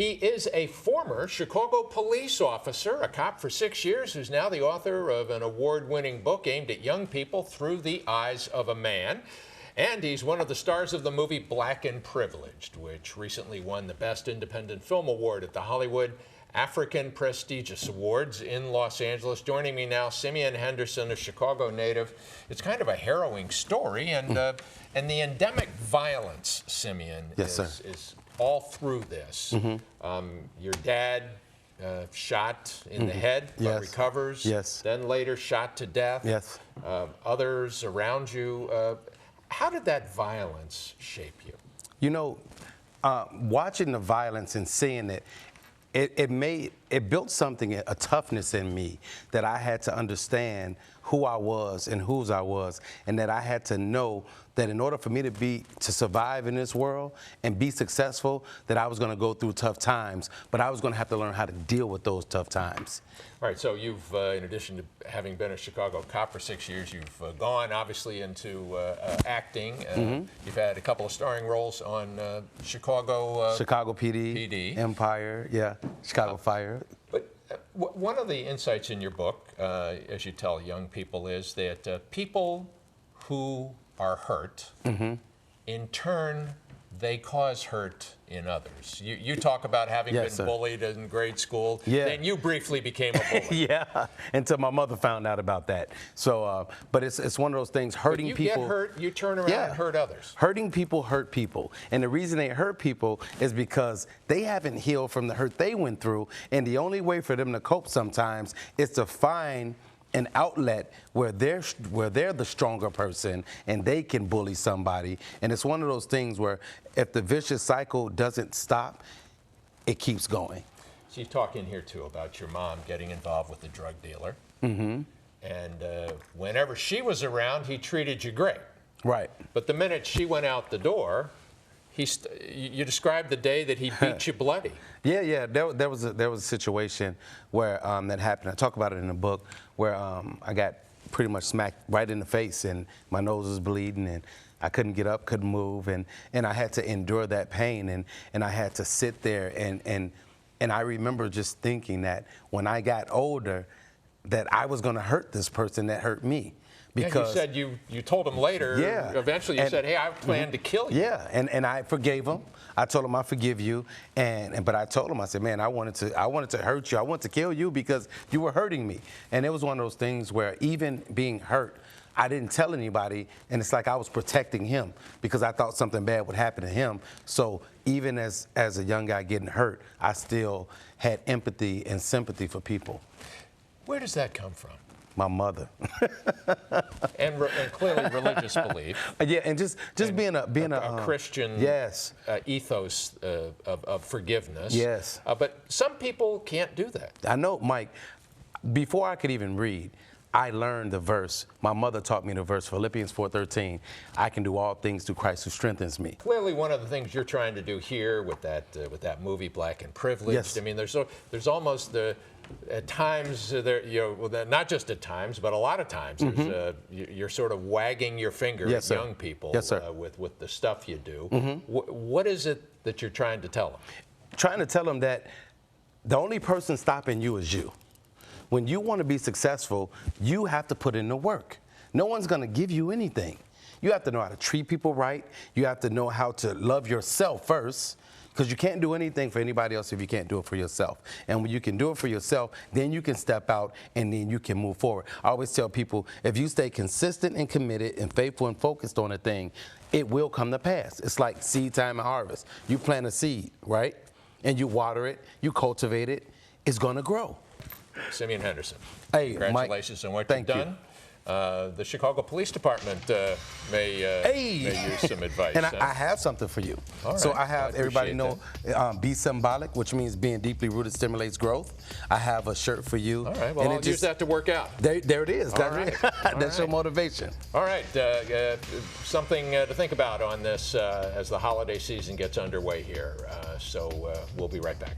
He is a former Chicago police officer, a cop for 6 years, who's now the author of an award-winning book aimed at young people through the eyes of a man. And he's one of the stars of the movie Black and Privileged, which recently won the Best Independent Film Award at the Hollywood African Prestigious Awards in Los Angeles. Joining me now, Simeon Henderson, a Chicago native. It's kind of a harrowing story, and the endemic violence, Simeon, is all through this. Your dad shot in the head, but recovers. Then later shot to death. Others around you. How did that violence shape you? You know, watching the violence and seeing it, it built something, a toughness in me that I had to understand who I was and whose I was, and that I had to know that in order for me to survive in this world and be successful, that I was going to go through tough times, but I was going to have to learn how to deal with those tough times. All right, so you've, in addition to having been a Chicago cop for 6 years, you've gone obviously into acting. You've had a couple of starring roles on Chicago PD, Empire, Chicago Fire. But one of the insights in your book, as you tell young people, is that people who are hurt, in turn, they cause hurt in others. You talk about having been bullied in grade school. Then you briefly became a bully. Until my mother found out about that. So, but it's one of those things. Hurting people. You get hurt, you turn around and hurt others. Hurting people hurt people, and the reason they hurt people is because they haven't healed from the hurt they went through, and the only way for them to cope sometimes is to find an outlet where they're the stronger person and they can bully somebody. And it's one of those things where if the vicious cycle doesn't stop, it keeps going. So you talk in here too about your mom getting involved with a drug dealer. And whenever she was around, he treated you great. Right. But the minute she went out the door, you described the day that he beat you bloody. There was a situation where that happened. I talk about it in the book where I got pretty much smacked right in the face, and my nose was bleeding, and I couldn't get up, couldn't move, and I had to endure that pain, and I had to sit there, and I remember just thinking that when I got older, that I was going to hurt this person that hurt me. Because you said you told him later, eventually you said, hey, I planned to kill you. And I forgave him. I told him I forgive you, but I told him, I said, man, I wanted to hurt you. I wanted to kill you because you were hurting me. And it was one of those things where even being hurt, I didn't tell anybody, and it's like I was protecting him because I thought something bad would happen to him. So even as a young guy getting hurt, I still had empathy and sympathy for people. Where does that come from? My mother. and clearly religious belief. And just being a Christian ethos of forgiveness. But some people can't do that. I know, Mike. Before I could even read, I learned the verse. My mother taught me the verse, Philippians 4:13. I can do all things through Christ who strengthens me. Clearly, one of the things you're trying to do here with that movie, Black and Privileged. I mean, there's almost at times, not just at times, but a lot of times, you're sort of wagging your finger at young people with the stuff you do. What is it that you're trying to tell them? Trying to tell them that the only person stopping you is you. When you want to be successful, you have to put in the work. No one's going to give you anything. You have to know how to treat people right. You have to know how to love yourself first. Because you can't do anything for anybody else if you can't do it for yourself. And when you can do it for yourself, then you can step out and then you can move forward. I always tell people, if you stay consistent and committed and faithful and focused on a thing, it will come to pass. It's like seed time and harvest. You plant a seed, right? And you water it, you cultivate it, it's going to grow. Simeon Henderson, hey, congratulations on what you've done. The Chicago Police Department may use some advice. And I have something for you. So I have everybody know Be Symbolic, which means being deeply rooted stimulates growth. I have a shirt for you. All right, well, I'll use that to work out. There it is. That's your motivation. All right, something to think about on this as the holiday season gets underway here. So we'll be right back.